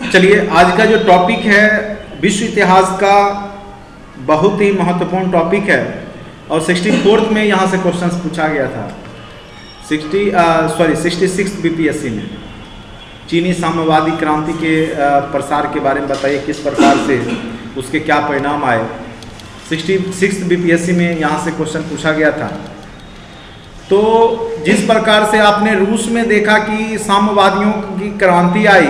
चलिए, आज का जो टॉपिक है विश्व इतिहास का बहुत ही महत्वपूर्ण टॉपिक है और 64th में यहाँ से क्वेश्चंस पूछा गया था। 66 बीपीएससी में चीनी साम्यवादी क्रांति के प्रसार के बारे में बताइए, किस प्रकार से उसके क्या परिणाम आए। 66 बीपीएससी में यहाँ से क्वेश्चन पूछा गया था। तो जिस प्रकार से आपने रूस में देखा कि साम्यवादियों की क्रांति आई,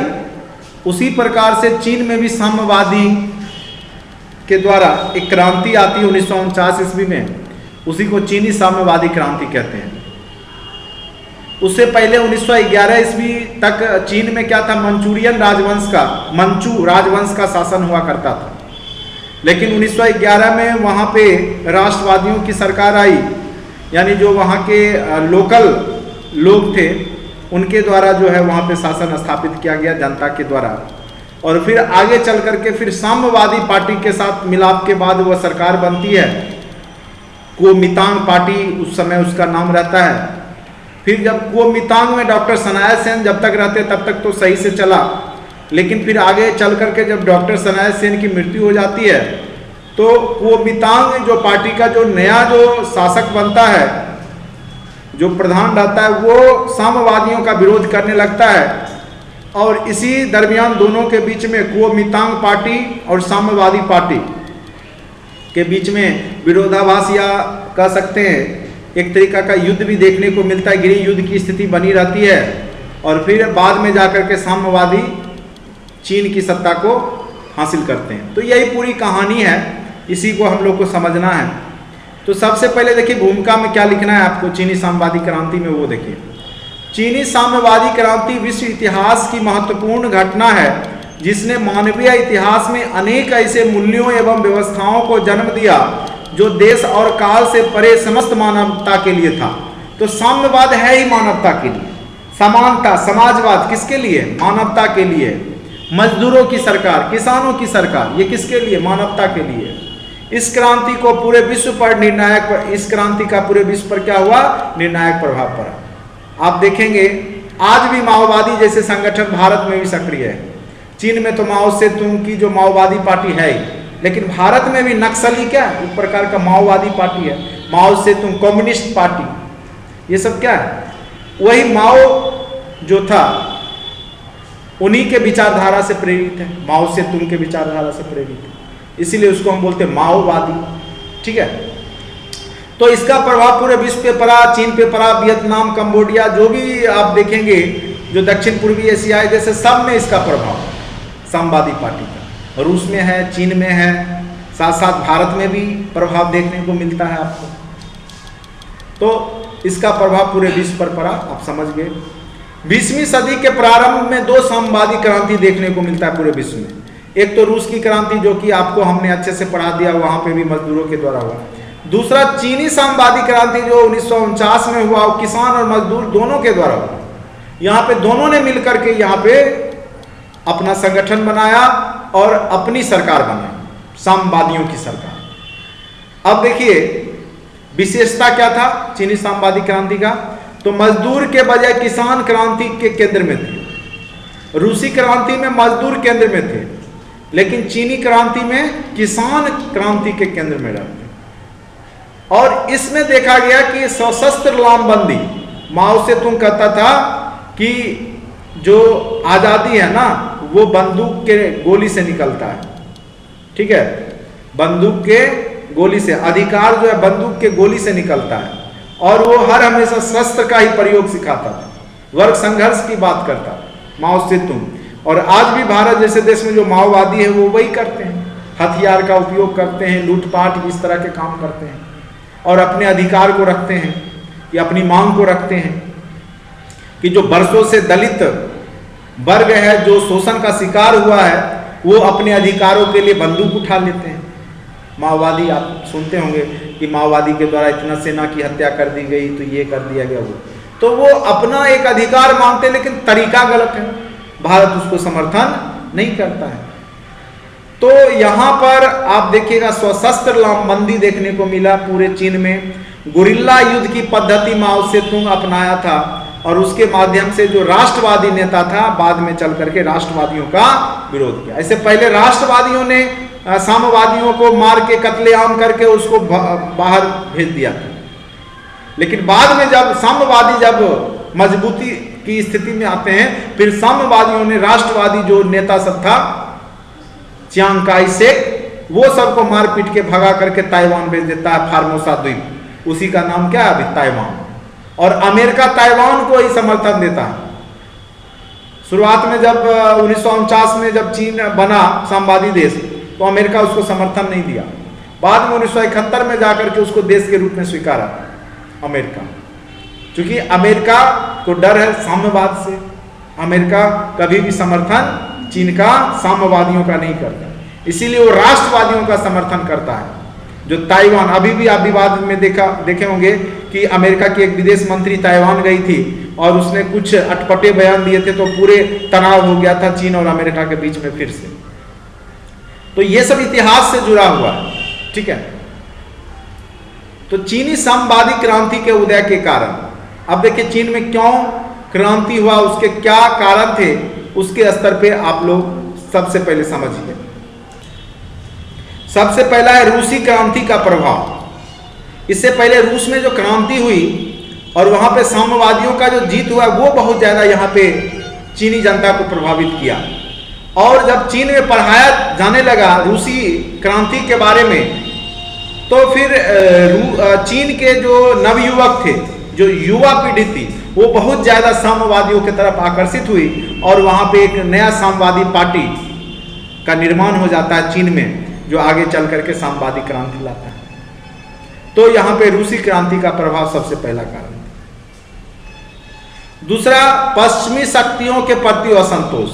उसी प्रकार से चीन में भी साम्यवादी के द्वारा एक क्रांति आती है 1949 ईस्वी में, उसी को चीनी साम्यवादी क्रांति कहते हैं। उससे पहले 1911 ईस्वी तक चीन में क्या था, मंचू राजवंश का शासन हुआ करता था। लेकिन 1911 में वहाँ पे राष्ट्रवादियों की सरकार आई, यानी जो वहाँ के लोकल लोग थे उनके द्वारा जो है वहाँ पे शासन स्थापित किया गया जनता के द्वारा। और फिर आगे चल करके फिर साम्यवादी पार्टी के साथ मिलाप के बाद वह सरकार बनती है, कुओमितांग पार्टी उस समय उसका नाम रहता है। फिर जब कुओमितांग में डॉक्टर सनाया सेन जब तक रहते तब तक तो सही से चला, लेकिन फिर आगे चल करके जब डॉक्टर सनाया सेन की मृत्यु हो जाती है तो कुओमितांग जो पार्टी का जो नया जो शासक बनता है, जो प्रधान रहता है, वो साम्यवादियों का विरोध करने लगता है। और इसी दरमियान दोनों के बीच में कुओमितांग पार्टी और साम्यवादी पार्टी के बीच में विरोधाभास या कह सकते हैं एक तरीका का युद्ध भी देखने को मिलता है, गृह युद्ध की स्थिति बनी रहती है। और फिर बाद में जाकर के साम्यवादी चीन की सत्ता को हासिल करते हैं। तो यही पूरी कहानी है, इसी को हम लोग को समझना है। तो सबसे पहले देखिए भूमिका में क्या लिखना है आपको चीनी साम्यवादी क्रांति में, वो देखिए। चीनी साम्यवादी क्रांति विश्व इतिहास की महत्वपूर्ण घटना है जिसने मानवीय इतिहास में अनेक ऐसे मूल्यों एवं व्यवस्थाओं को जन्म दिया जो देश और काल से परे समस्त मानवता के लिए था। तो साम्यवाद है ही मानवता के लिए, समानता, समाजवाद किसके लिए, मानवता के लिए। मजदूरों की सरकार, किसानों की सरकार, ये किसके लिए, मानवता के लिए। इस क्रांति को पूरे विश्व पर इस क्रांति का पूरे विश्व पर क्या हुआ, निर्णायक प्रभाव पड़ा। आप देखेंगे आज भी माओवादी जैसे संगठन भारत में भी सक्रिय है। चीन में तो माओ से तुंग की जो माओवादी पार्टी है, लेकिन भारत में भी नक्सली क्या एक प्रकार का माओवादी पार्टी है, माओ से तुंग कम्युनिस्ट पार्टी, ये सब क्या है, वही माओ जो था उन्हीं के विचारधारा से प्रेरित है, माओ से तुंग के विचारधारा से प्रेरित है, इसीलिए उसको हम बोलते हैं माओवादी। ठीक है, तो इसका प्रभाव पूरे विश्व पे पड़ा, चीन पे पड़ा, वियतनाम, कंबोडिया, जो भी आप देखेंगे जो दक्षिण पूर्वी एशिया जैसे सब में इसका प्रभाव साम्यवादी पार्टी का, रूस में है, चीन में है, साथ साथ भारत में भी प्रभाव देखने को मिलता है आपको। तो इसका प्रभाव पूरे विश्व पर पड़ा, आप समझ गए। 20वीं सदी के प्रारंभ में दो साम्यवादी क्रांति देखने को मिलता है पूरे विश्व में। एक तो रूस की क्रांति जो कि आपको हमने अच्छे से पढ़ा दिया, वहां पे भी मजदूरों के द्वारा हुआ। दूसरा चीनी साम्यवादी क्रांति जो 1949 में हुआ, किसान और मजदूर दोनों के द्वारा हुआ। यहाँ पे दोनों ने मिलकर के यहाँ पे अपना संगठन बनाया और अपनी सरकार बनाई, साम्यवादियों की सरकार। अब देखिए विशेषता क्या था चीनी साम्यवादी क्रांति का, तो मजदूर के बजाय किसान क्रांति के केंद्र में थे। रूसी क्रांति में मजदूर केंद्र में थे, लेकिन चीनी क्रांति में किसान क्रांति के केंद्र में रहते। और इसमें देखा गया कि सशस्त्र लामबंदी, माओ से तुम कहता था कि जो आजादी है ना वो बंदूक के गोली से निकलता है। ठीक है, बंदूक के गोली से, अधिकार जो है बंदूक के गोली से निकलता है। और वो हर हमेशा शस्त्र का ही प्रयोग सिखाता था, वर्ग संघर्ष की बात करता माओ से तुम। और आज भी भारत जैसे देश में जो माओवादी है वो वही करते हैं, हथियार का उपयोग करते हैं, लूटपाट इस तरह के काम करते हैं और अपने अधिकार को रखते हैं या अपनी मांग को रखते हैं कि जो बरसों से दलित वर्ग है, जो शोषण का शिकार हुआ है, वो अपने अधिकारों के लिए बंदूक उठा लेते हैं। माओवादी आप सुनते होंगे कि माओवादी के द्वारा इतना सेना की हत्या कर दी गई, तो ये कर दिया गया, तो वो अपना एक अधिकार मांगते हैं, लेकिन तरीका गलत है, भारत उसको समर्थन नहीं करता है। तो यहाँ पर आप देखिएगा सशस्त्र लामबंदी देखने को मिला पूरे चीन में। गुरिल्ला युद्ध की पद्धति माओ से तुंग अपनाया था, और उसके माध्यम से जो राष्ट्रवादी नेता था बाद में चल करके राष्ट्रवादियों का विरोध किया। ऐसे पहले राष्ट्रवादियों ने साम्यवादियों को मार के कत्लेआम करके उसको बाहर भेज दिया था, लेकिन बाद में जब साम्यवादी जब मजबूती की स्थिति में आते हैं, फिर साम्यवादियों ने राष्ट्रवादी जो नेता सब था चियांग काई शेक, वो सबको मार पीट के भगा करके ताइवान भेज देता है, फार्मोसा द्वीप, उसी का नाम क्या है अभी ताइवान। और अमेरिका ताइवान को ही समर्थन देता है। शुरुआत में जब 1949 में जब चीन बना साम्यवादी देश, तो अमेरिका उसको समर्थन नहीं दिया। बाद में 1971 में जाकर के उसको देश के रूप में स्वीकारा अमेरिका, क्योंकि अमेरिका को डर है साम्यवाद से। अमेरिका कभी भी समर्थन चीन का साम्यवादियों का नहीं करता, इसीलिए वो राष्ट्रवादियों का समर्थन करता है। जो ताइवान, अभी भी आप विवाद में देखे होंगे कि अमेरिका की एक विदेश मंत्री ताइवान गई थी और उसने कुछ अटपटे बयान दिए थे, तो पूरे तनाव हो गया था चीन और अमेरिका के बीच में फिर से। तो ये सब इतिहास से जुड़ा हुआ है, ठीक है। तो चीनी साम्यवादी क्रांति के उदय के कारण, अब देखिए चीन में क्यों क्रांति हुआ, उसके क्या कारण थे, उसके स्तर पे आप लोग सबसे पहले समझिए। सबसे पहला है रूसी क्रांति का प्रभाव। इससे पहले रूस में जो क्रांति हुई और वहां पे साम्यवादियों का जो जीत हुआ, वो बहुत ज्यादा यहाँ पे चीनी जनता को प्रभावित किया। और जब चीन में पढ़ाया जाने लगा रूसी क्रांति के बारे में, तो फिर चीन के जो नवयुवक थे, जो युवा पीढ़ी थी, वो बहुत ज्यादा साम्यवादियों की तरफ आकर्षित हुई और वहां पे एक नया साम्यवादी पार्टी का निर्माण हो जाता है चीन में, जो आगे चल करके साम्यवादी क्रांति लाता है। तो यहां पे रूसी क्रांति का प्रभाव सबसे पहला कारण। दूसरा, पश्चिमी शक्तियों के प्रति असंतोष।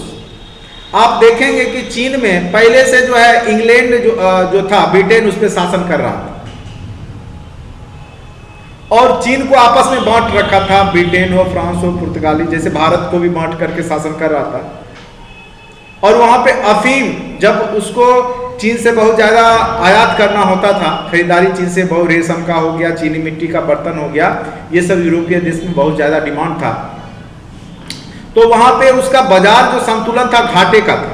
आप देखेंगे कि चीन में पहले से जो है इंग्लैंड जो था, ब्रिटेन उस पर शासन कर रहा था और चीन को आपस में बांट रखा था, ब्रिटेन हो, फ्रांस हो, पुर्तगाली, जैसे भारत को भी बांट करके शासन कर रहा था। और वहां पे अफीम, जब उसको चीन से बहुत ज्यादा आयात करना होता था, खरीदारी चीन से, बहुत रेशम का हो गया, चीनी मिट्टी का बर्तन हो गया, ये सब यूरोपीय देश में बहुत ज्यादा डिमांड था। तो वहां पे उसका बाजार जो संतुलन था घाटे का था,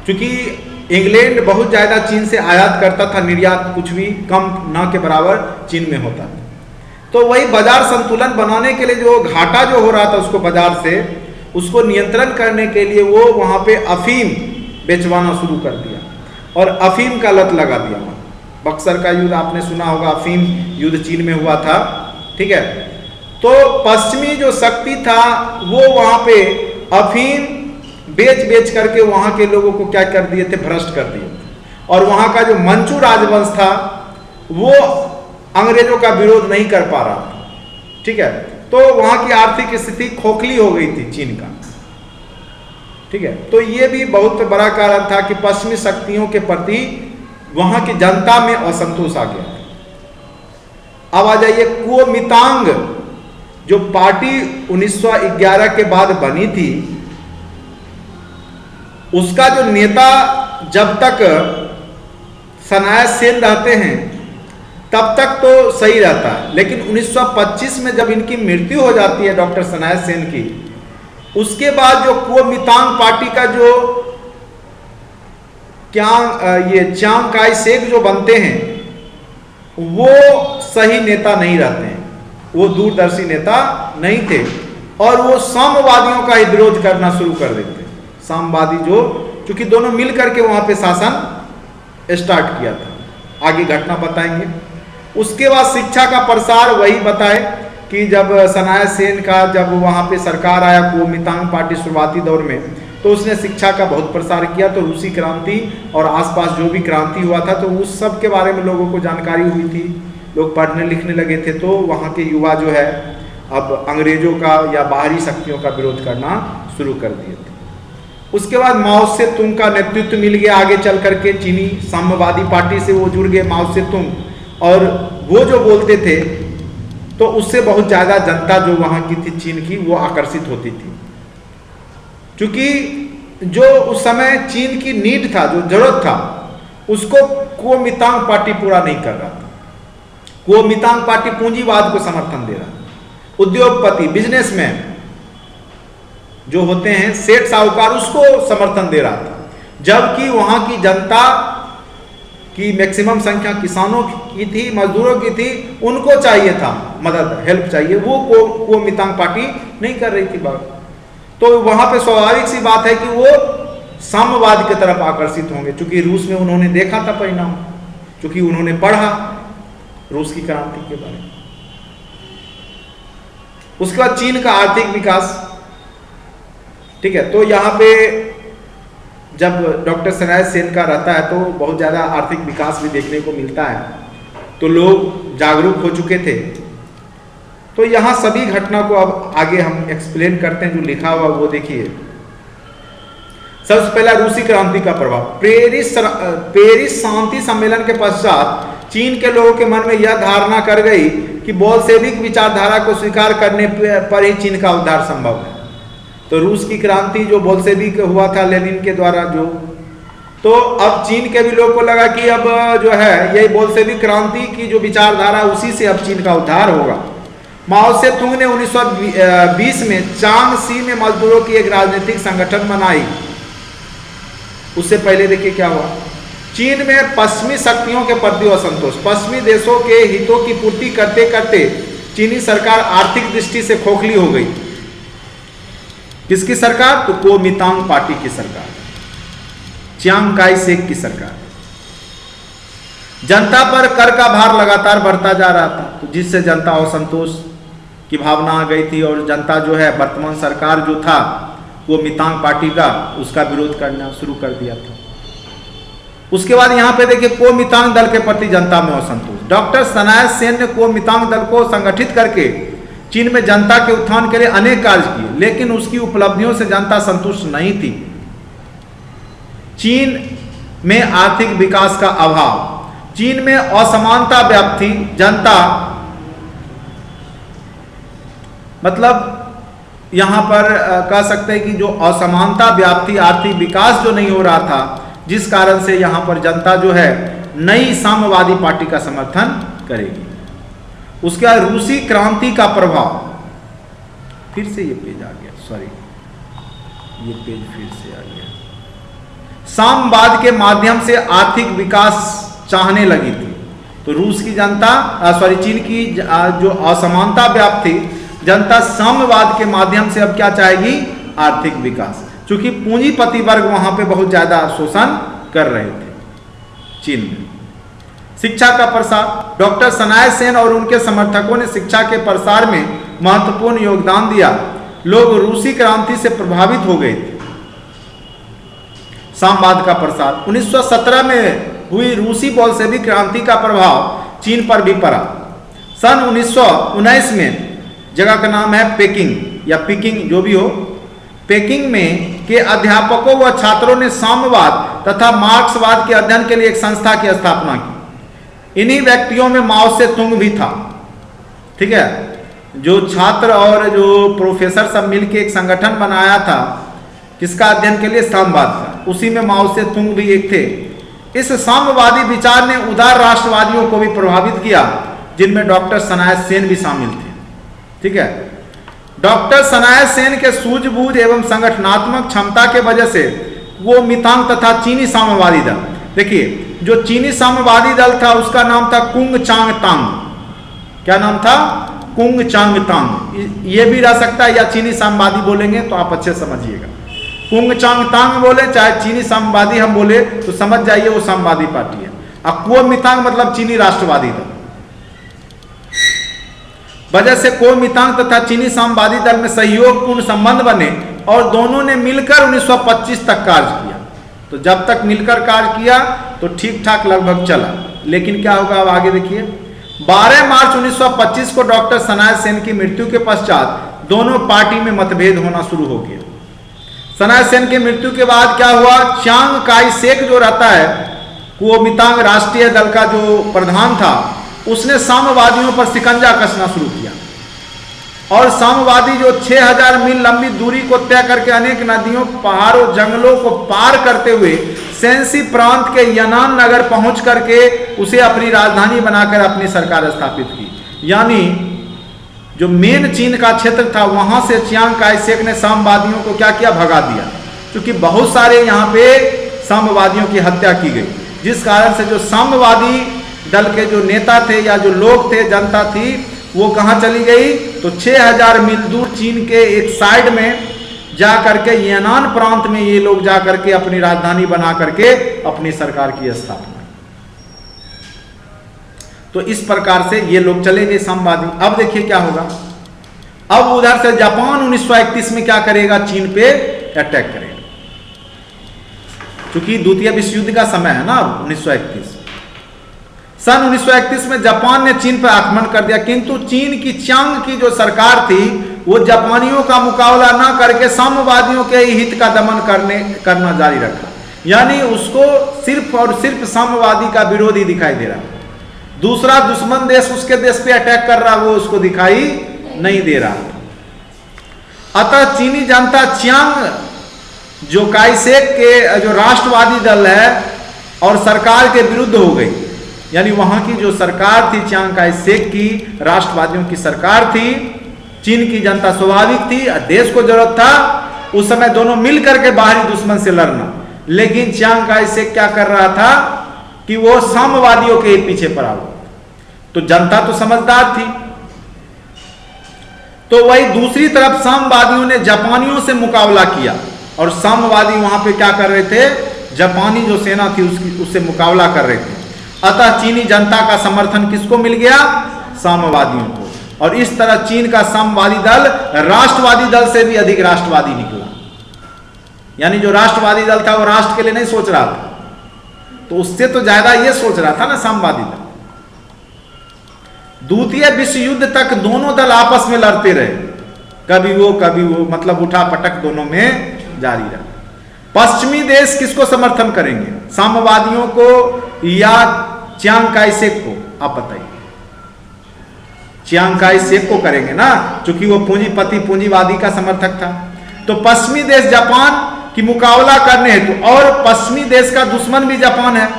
क्योंकि इंग्लैंड बहुत ज्यादा चीन से आयात करता था, निर्यात कुछ भी कम ना के बराबर चीन में होता था। तो वही बाजार संतुलन बनाने के लिए जो घाटा जो हो रहा था उसको बाजार से, उसको नियंत्रण करने के लिए वो वहां पे अफीम बेचवाना शुरू कर दिया और अफीम का लत लगा दिया। बक्सर का युद्ध आपने सुना होगा, अफीम युद्ध चीन में हुआ था, ठीक है। तो पश्चिमी जो शक्ति था वो वहां पे अफीम बेच करके वहां के लोगों को क्या कर दिए थे, भ्रष्ट कर दिए। और वहां का जो मंचू राजवंश था वो अंग्रेजों का विरोध नहीं कर पा रहा था, ठीक है। तो वहां की आर्थिक स्थिति खोखली हो गई थी चीन का, ठीक है। तो ये भी बहुत बड़ा कारण था कि पश्चिमी शक्तियों के प्रति वहां की जनता में असंतोष आ गया। अब आ जाइए कुओमितांग, जो पार्टी 1911 के बाद बनी थी, उसका जो नेता जब तक सनाया सेन रहते हैं तब तक तो सही रहता है, लेकिन 1925 में जब इनकी मृत्यु हो जाती है डॉक्टर सनाया सेन की, उसके बाद जो कुओमितांग पार्टी का जो चियांग काई शेक जो बनते हैं, वो सही नेता नहीं रहते हैं, वो दूरदर्शी नेता नहीं थे और वो साम्यवादियों का ही विरोध करना शुरू कर देते। साम्यवादी जो, क्योंकि दोनों मिल करके वहां पे शासन स्टार्ट किया था। आगे घटना बताएंगे। उसके बाद शिक्षा का प्रसार वही बताए कि जब सनाया सेन का जब वहाँ पे सरकार आया कुओमितांग पार्टी शुरुआती दौर में, तो उसने शिक्षा का बहुत प्रसार किया। तो रूसी क्रांति और आसपास जो भी क्रांति हुआ था, तो उस सब के बारे में लोगों को जानकारी हुई थी, लोग पढ़ने लिखने लगे थे। तो वहाँ के युवा जो है अब अंग्रेजों का या बाहरी शक्तियों का विरोध करना शुरू कर दिए थे। उसके बाद माओ से तुंग का नेतृत्व मिल गया, आगे चल करके चीनी साम्यवादी पार्टी से वो जुड़ गए माओ से तुंग, और वो जो बोलते थे तो उससे बहुत ज्यादा जनता जो वहां की थी चीन की, वो आकर्षित होती थी, क्योंकि जो उस समय चीन की नीड था, जो जरूरत था, उसको कुओमितांग पार्टी पूरा नहीं कर रहा था। कुओमितांग पार्टी पूंजीवाद को समर्थन दे रहा, उद्योगपति, बिजनेसमैन जो होते हैं सेठ साहूकार, उसको समर्थन दे रहा था, जबकि वहां की जनता की मैक्सिमम संख्या किसानों की थी, मजदूरों की थी, उनको चाहिए था मदद, हेल्प चाहिए, वो कुओमितांग पार्टी नहीं कर रही थी बात। तो वहां पे स्वाभाविक सी बात है कि वो साम्यवाद की तरफ आकर्षित होंगे, क्योंकि रूस में उन्होंने देखा था परिणाम, क्योंकि उन्होंने पढ़ा रूस की क्रांति के बारे में। उसके बाद चीन का आर्थिक विकास, ठीक है, तो यहाँ पे जब डॉक्टर सनाया सेन का रहता है तो बहुत ज़्यादा आर्थिक विकास भी देखने को मिलता है, तो लोग जागरूक हो चुके थे। तो यहाँ सभी घटना को अब आगे हम एक्सप्लेन करते हैं, जो लिखा हुआ वो देखिए। सबसे पहला रूसी क्रांति का प्रभाव। पेरिस शांति सम्मेलन के पश्चात चीन के लोगों के मन में यह धारणा कर गई कि बोल्शेविक विचारधारा को स्वीकार करने पर ही चीन का उद्धार संभव है। तो रूस की क्रांति जो बोल्शेविक हुआ था लेनिन के द्वारा जो, तो अब चीन के भी लोग को लगा कि अब जो है यही बोल्शेविक क्रांति की जो विचारधारा, उसी से अब चीन का उद्धार होगा। माओ से तुंग ने 1920 में चांगशी में मजदूरों की एक राजनीतिक संगठन बनाई। उससे पहले देखिए क्या हुआ, चीन में पश्चिमी शक्तियों के प्रति असंतोष, पश्चिमी देशों के हितों की पूर्ति करते करते चीनी सरकार आर्थिक दृष्टि से खोखली हो गई। किसकी सरकार? तो कुओमितांग पार्टी की सरकार, चियांग काई शेक की सरकार। जनता पर कर का भार लगातार बढ़ता जा रहा था, तो जिससे जनता असंतोष की भावना आ गई थी, और जनता जो है वर्तमान सरकार जो था कुओमितांग पार्टी का, उसका विरोध करना शुरू कर दिया था। उसके बाद यहाँ पे देखिए कुओमितांग दल के प्रति जनता में असंतोष। डॉक्टर सनाया सेन ने कुओमितांग दल को संगठित करके चीन में जनता के उत्थान के लिए अनेक कार्य किए, लेकिन उसकी उपलब्धियों से जनता संतुष्ट नहीं थी। चीन में आर्थिक विकास का अभाव, चीन में असमानता व्याप्त थी, जनता मतलब यहां पर कह सकते हैं कि जो असमानता व्याप्त थी, आर्थिक विकास जो नहीं हो रहा था, जिस कारण से यहां पर जनता जो है नई साम्यवादी पार्टी का समर्थन करेगी। उसके बाद रूसी क्रांति का प्रभाव, फिर से ये पेज आ गया, सॉरी ये पेज फिर से आ गया। साम्यवाद के माध्यम से आर्थिक विकास चाहने लगी थी। तो रूस की जनता चीन की जो असमानता व्याप्त थी, जनता साम्यवाद के माध्यम से अब क्या चाहेगी? आर्थिक विकास, क्योंकि पूंजीपति वर्ग वहां पे बहुत ज्यादा शोषण कर रहे थे चीन में। शिक्षा का प्रसार, डॉक्टर सनाया सेन और उनके समर्थकों ने शिक्षा के प्रसार में महत्वपूर्ण योगदान दिया। लोग रूसी क्रांति से प्रभावित हो गए थे। साम्यवाद का प्रसार, 1917 में हुई रूसी बोल्शेविक क्रांति का प्रभाव चीन पर भी पड़ा। सन 1919 में, जगह का नाम है पेकिंग या पिकिंग जो भी हो, पेकिंग में के अध्यापकों व छात्रों ने साम्यवाद तथा मार्क्सवाद के अध्ययन के लिए एक संस्था की स्थापना की। इन्हीं व्यक्तियों में माओ से तुंग भी था, ठीक है। जो छात्र और जो प्रोफेसर सब मिलकर एक संगठन बनाया था, किसका अध्ययन के लिए? साम्यवाद का। उसी में माओ से तुंग भी एक थे। इस साम्यवादी विचार ने उदार राष्ट्रवादियों को भी प्रभावित किया, जिनमें डॉक्टर सनाया सेन भी शामिल थे, ठीक है। डॉक्टर सनाया सेन के सूझबूझ एवं संगठनात्मक क्षमता के वजह से वो मितांग तथा चीनी साम्यवादी दल, देखिए जो चीनी साम्यवादी दल था उसका नाम था कुंग चांग तांग। क्या नाम था? कुंग चांग तांग। ये भी रह सकता है, या चीनी साम्यवादी बोलेंगे तो आप अच्छे समझिएगा। कुंग चांग तांग बोले चाहे चीनी साम्यवादी हम बोले तो समझ जाइए वो साम्यवादी पार्टी है। अब कुओमितांग मतलब चीनी राष्ट्रवादी दल। वजह से कुओमितांग तथा चीनी साम्यवादी दल में सहयोगपूर्ण संबंध बने और दोनों ने मिलकर 1925 तक कार्य किया। तो जब तक मिलकर कार्य किया तो ठीक ठाक लगभग चला, लेकिन क्या होगा अब आगे देखिए। 12 मार्च 1925 को डॉक्टर सनाया सेन की मृत्यु के पश्चात दोनों पार्टी में मतभेद होना शुरू हो गया। सनाया सेन की मृत्यु के बाद क्या हुआ? चियांग काई शेक जो रहता है कुओमितांग राष्ट्रीय दल का जो प्रधान था, उसने साम्यवादियों पर शिकंजा कसना शुरू किया और साम्यवादी जो 6000 मील लंबी दूरी को तय करके अनेक नदियों, पहाड़ों, जंगलों को पार करते हुए सेंसी प्रांत के यनान नगर पहुंच करके उसे अपनी राजधानी बनाकर अपनी सरकार स्थापित की। यानी जो मेन चीन का क्षेत्र था वहां से चियांग काय शेक ने साम्यवादियों को क्या किया, भगा दिया, क्योंकि बहुत सारे यहाँ पे साम्यवादियों की हत्या की गई, जिस कारण से जो साम्यवादी दल के जो नेता थे या जो लोग थे, जनता थी, वो कहाँ चली गई, तो 6000 मील दूर चीन के एक साइड में जा करके यनान प्रांत में ये लोग जा करके अपनी राजधानी बना करके अपनी सरकार की स्थापना। तो इस प्रकार से ये लोग चले गए साम्यवादी। अब देखिए क्या होगा, अब उधर से जापान 1931 में क्या करेगा, चीन पे अटैक करेगा, क्योंकि द्वितीय विश्व युद्ध का समय है ना। 1931 सन 1931 में जापान ने चीन पर आक्रमण कर दिया, किंतु चीन की चियांग की जो सरकार थी वो जापानियों का मुकाबला ना करके साम्यवादियों के हित का दमन करना जारी रखा, यानी उसको सिर्फ और सिर्फ साम्यवादी का विरोधी दिखाई दे रहा। दूसरा दुश्मन देश उसके देश पे अटैक कर रहा, वो उसको दिखाई नहीं दे रहा। अतः चीनी जनता चियांग जो काईशेक के जो राष्ट्रवादी दल है और सरकार के विरुद्ध हो गई, यानी वहां की जो सरकार थी चियांग काय शेक की, राष्ट्रवादियों की सरकार थी, चीन की जनता स्वाभाविक थी, देश को जरूरत था उस समय दोनों मिल करके बाहरी दुश्मन से लड़ना, लेकिन चियांग काय शेक क्या कर रहा था कि वो साम्यवादियों के पीछे पड़ा हुआ। तो जनता तो समझदार थी, तो वही दूसरी तरफ साम्यवादियों ने जापानियों से मुकाबला किया, और साम्यवादी वहां पे क्या कर रहे थे, जापानी जो सेना थी उससे मुकाबला कर रहे थे। अतः चीनी जनता का समर्थन किसको मिल गया, साम्यवादियों को, और इस तरह चीन का साम्यवादी दल राष्ट्रवादी दल से भी अधिक राष्ट्रवादी निकला। यानी जो राष्ट्रवादी दल था वो राष्ट्र के लिए नहीं सोच रहा था, तो उससे तो ज्यादा ये सोच रहा था ना साम्यवादी दल। द्वितीय विश्व युद्ध तक दोनों दल आपस में लड़ते रहे, कभी वो मतलब उठा पटक दोनों में जारी रहा। पश्चिमी देश किसको समर्थन करेंगे, साम्यवादियों को या चियांग काय शेक को, आप बताइए। चियांग काय शेक को करेंगे ना, क्योंकि वो पूंजीपति पूंजीवादी का समर्थक था। तो पश्चिमी देश जापान की मुकाबला करने हेतु, और पश्चिमी देश का दुश्मन भी जापान है,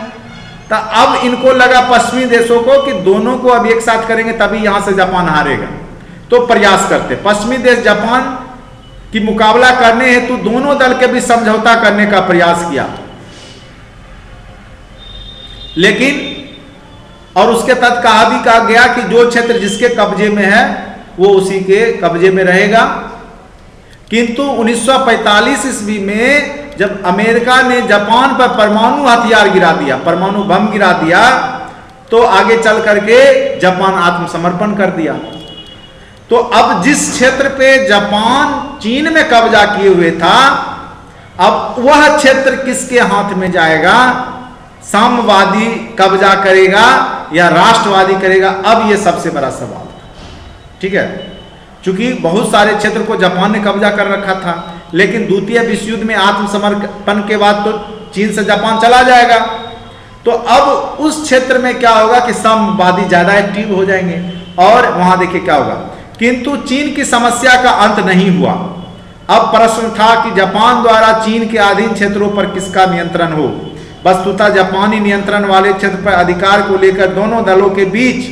तो अब इनको लगा पश्चिमी देशों को कि दोनों को अब एक साथ करेंगे तभी यहां से जापान हारेगा, तो प्रयास करते पश्चिमी देश जापान की मुकाबला करने हेतु दोनों दल के बीच समझौता करने का प्रयास किया, लेकिन और उसके तहत कहा भी कहा गया कि जो क्षेत्र जिसके कब्जे में है वो उसी के कब्जे में रहेगा। किंतु 1945 ईस्वी में जब अमेरिका ने जापान पर परमाणु हथियार गिरा दिया, परमाणु बम गिरा दिया, तो आगे चल करके जापान आत्मसमर्पण कर दिया। तो अब जिस क्षेत्र पे जापान चीन में कब्जा किए हुए था, अब वह क्षेत्र किसके हाथ में जाएगा, साम्यवादी कब्जा करेगा या राष्ट्रवादी करेगा, अब यह सबसे बड़ा सवाल था। ठीक है, क्योंकि बहुत सारे क्षेत्र को जापान ने कब्जा कर रखा था, लेकिन द्वितीय विश्व युद्ध में आत्मसमर्पण के बाद तो चीन से जापान चला जाएगा, तो अब उस क्षेत्र में क्या होगा कि साम्यवादी ज्यादा एक्टिव हो जाएंगे, और वहां देखिए क्या होगा। किंतु चीन की समस्या का अंत नहीं हुआ। अब प्रश्न था कि जापान द्वारा चीन के अधीन क्षेत्रों पर किसका नियंत्रण हो। वस्तुतः जापानी नियंत्रण वाले क्षेत्र पर अधिकार को लेकर दोनों दलों के बीच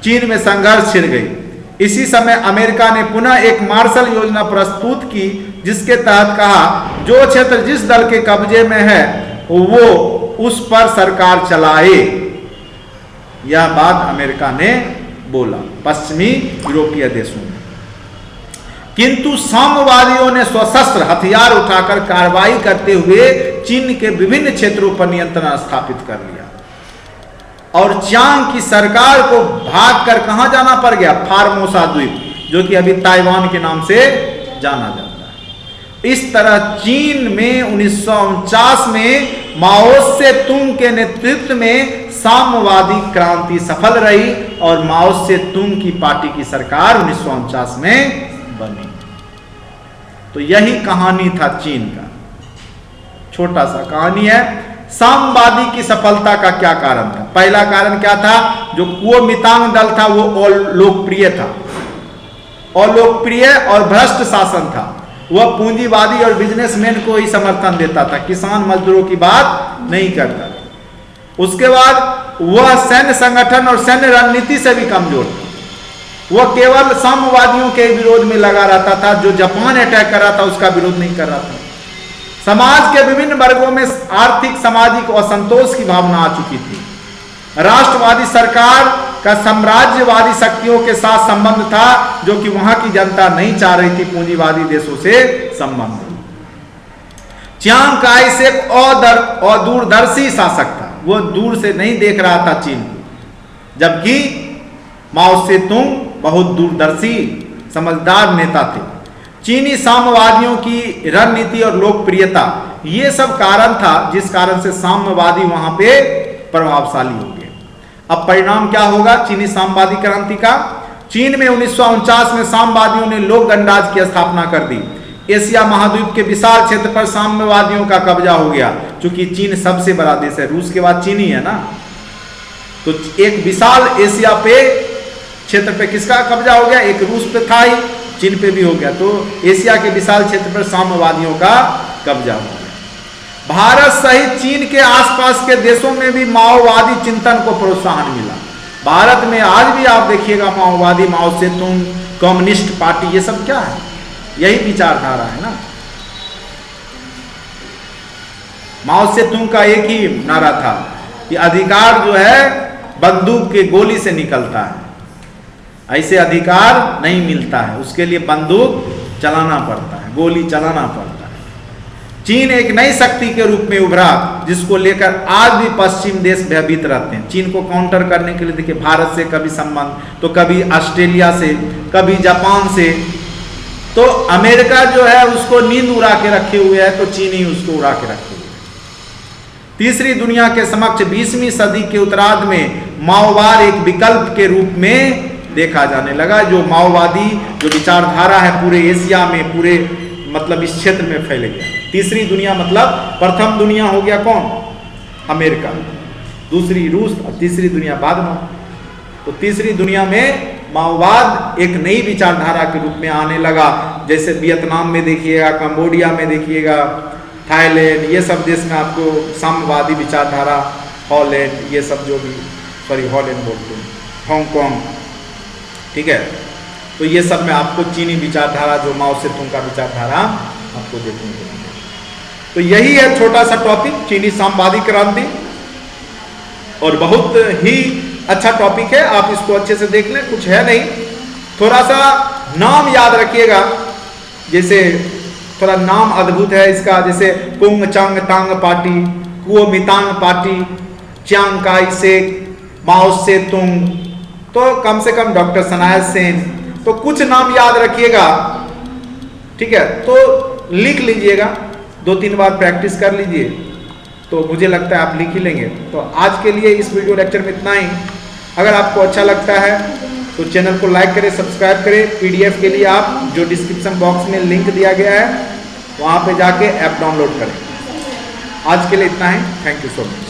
चीन में संघर्ष छिड़ गई। इसी समय अमेरिका ने पुनः एक मार्शल योजना प्रस्तुत की, जिसके तहत कहा जो क्षेत्र जिस दल के कब्जे में है वो उस पर सरकार चलाए। यह बात अमेरिका ने बोला पश्चिमी यूरोपीय देशों में। किंतु साम्यवादियों ने सशस्त्र हथियार उठाकर कार्रवाई करते हुए चीन के विभिन्न क्षेत्रों पर नियंत्रण स्थापित कर लिया, और चियांग की सरकार को भागकर कहां जाना पड़ गया, फार्मोसा द्वीप, जो कि अभी ताइवान के नाम से जाना जाता है। इस तरह चीन में 1949 में माओ से तुंग के नेतृत्व में साम्यवादी क्रांति सफल रही, और माओ से तुंग की पार्टी की सरकार 1949 में बनी। तो यही कहानी था चीन का, छोटा सा कहानी है। साम्यवादी की सफलता का क्या कारण था? पहला कारण क्या था, जो कुओमितांग दल था वो लोकप्रिय था, और लोकप्रिय और भ्रष्ट शासन था। वह पूंजीवादी और बिजनेसमैन को ही समर्थन देता था, किसान मजदूरों की बात नहीं करता था। उसके बाद वह सैन्य संगठन और सैन्य रणनीति से भी कमजोर था। वो केवल साम्यवादियों के विरोध में लगा रहता था, जो जापान अटैक कर रहा था उसका विरोध नहीं कर रहा था। समाज के विभिन्न वर्गों में आर्थिक सामाजिक असंतोष की भावना आ चुकी थी। राष्ट्रवादी सरकार का साम्राज्यवादी शक्तियों के साथ संबंध था, जो कि वहां की जनता नहीं चाह रही थी पूंजीवादी देशों से संबंध। चियांग काय शेक दूरदर्शी शासक था, वो दूर से नहीं देख रहा था चीन को, जबकि माओ से तुंग बहुत दूरदर्शी समझदार नेता थे। चीनी साम्यवादियों की रणनीति और लोकप्रियता, ये सब कारण था जिस कारण से साम्यवादी वहां पे प्रभावशाली हो गए। अब परिणाम क्या होगा चीनी साम्यवादी क्रांति का? चीन में 1949 में साम्यवादियों ने लोक गणराज्य की स्थापना कर दी। एशिया महाद्वीप के विशाल क्षेत्र पर साम्यवादियों का कब्जा हो गया। चूंकि चीन सबसे बड़ा देश है, रूस के बाद चीन ही है ना, तो एक विशाल एशिया पे क्षेत्र पे किसका कब्जा हो गया? एक रूस पे था ही, चीन पे भी हो गया। तो एशिया के विशाल क्षेत्र पर साम्यवादियों का कब्जा हो गया। भारत सहित चीन के आसपास के देशों में भी माओवादी चिंतन को प्रोत्साहन मिला। भारत में आज भी आप देखिएगा माओवादी, माओ से तुंग, कम्युनिस्ट पार्टी, ये सब क्या है? यही विचारधारा है ना। माओ से तुंग का एक ही नारा था कि अधिकार जो है बंदूक के गोली से निकलता है, ऐसे अधिकार नहीं मिलता है, उसके लिए बंदूक चलाना पड़ता है, गोली चलाना पड़ता है। चीन एक नई शक्ति के रूप में उभरा, जिसको लेकर आज भी पश्चिम देश भयभीत रहते हैं। चीन को काउंटर करने के लिए देखिए भारत से कभी संबंध, तो कभी ऑस्ट्रेलिया से, कभी जापान से, तो अमेरिका जो है उसको नींद उड़ा के रखे हुए है, तो चीन ही उसको उड़ा के रखे हुए है। तीसरी दुनिया के समक्ष 20वीं सदी के उत्तरार्ध में माओवाद एक विकल्प के रूप में देखा जाने लगा। जो माओवादी जो विचारधारा है पूरे एशिया में, पूरे मतलब इस क्षेत्र में फैल गया। तीसरी दुनिया मतलब प्रथम दुनिया हो गया कौन? अमेरिका, दूसरी रूस, और तीसरी दुनिया बाद में। तो तीसरी दुनिया में माओवाद एक नई विचारधारा के रूप में आने लगा। जैसे वियतनाम में देखिएगा, कंबोडिया में देखिएगा, थाईलैंड, ये सब देश में आपको साम्यवादी विचारधारा, हॉलैंड, ये सब जो भी, सॉरी हॉलैंड बोलते हैं, हांगकांग, ठीक है। तो ये सब में आपको चीनी विचारधारा, जो माओ से तुंग का विचारधारा आपको देखने को मिलेगा। तो यही है छोटा सा टॉपिक, चीनी साम्यवादी क्रांति, और बहुत ही अच्छा टॉपिक है। आप इसको अच्छे से देख लें, कुछ है नहीं, थोड़ा सा नाम याद रखिएगा। जैसे थोड़ा नाम अद्भुत है इसका, जैसे कुंग चांग तांग पार्टी, कुओमितांग पार्टी, चियांग काय शेक, माओ से तुंग, तो कम से कम डॉक्टर सनाया सेन, तो कुछ नाम याद रखिएगा, ठीक है। तो लिख लीजिएगा, 2-3 बार प्रैक्टिस कर लीजिए, तो मुझे लगता है आप लिख ही लेंगे। तो आज के लिए इस वीडियो लेक्चर में इतना ही। अगर आपको अच्छा लगता है तो चैनल को लाइक करें, सब्सक्राइब करें। पीडीएफ के लिए आप जो डिस्क्रिप्शन बॉक्स में लिंक दिया गया है वहाँ पे जाके ऐप डाउनलोड करें। आज के लिए इतना ही। Thank you so much.